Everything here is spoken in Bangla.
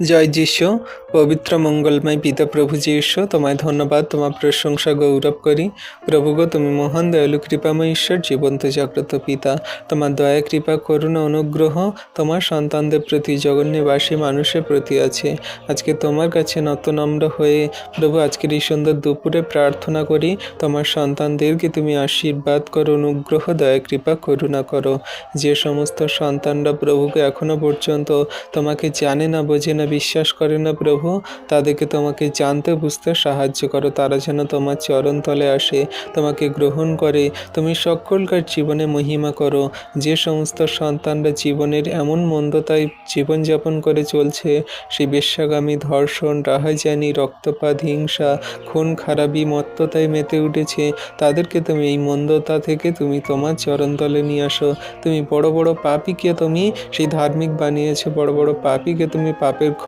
জয় যিশু। পবিত্র মঙ্গলময় পিতা প্রভু যিশু, তোমায় ধন্যবাদ, তোমার প্রশংসা গৌরব করি। প্রভু গো, তুমি মহান দয়ালু কৃপাময় ঈশ্বর, জীবন্ত জাগ্রত পিতা। তোমার দয়া, কৃপা, করুণা, অনুগ্রহ তোমার সন্তানদের প্রতি, জগন্যবাসী মানুষের প্রতি আছে। আজকে তোমার কাছে নতনম্র হয়ে প্রভু আজকের এই সুন্দর দুপুরে প্রার্থনা করি, তোমার সন্তানদেরকে তুমি আশীর্বাদ করো, অনুগ্রহ, দয়া, কৃপা, করুণা করো। যে সমস্ত সন্তানরা প্রভুকে এখনো পর্যন্ত তোমাকে জানে না, বোঝে না, বিশ্বাস করে না প্রভু, তাদেরকে তোমাকে জানতে বুঝতে সাহায্য করো। তারা যেন তোমার চরণ তলে আসে, তোমাকে গ্রহণ করে, তুমি সকলকার জীবনে মহিমা করো। যে সমস্ত সন্তানরা জীবনের এমন মন্দতায় জীবনযাপন করে চলছে, সেই বেশ্যাগামী, ধর্ষণ, রাহাজানি, রক্তপাত, হিংসা, খুন খারাপি, মত্ততায় মেতে উঠেছে, তাদেরকে তুমি এই মন্দতা থেকে তুমি তোমার চরণতলে নিয়ে আসো। তুমি বড় বড় পাপীকে তুমি সেই ধার্মিক বানিয়েছো, বড় বড় পাপীকে তুমি পাপের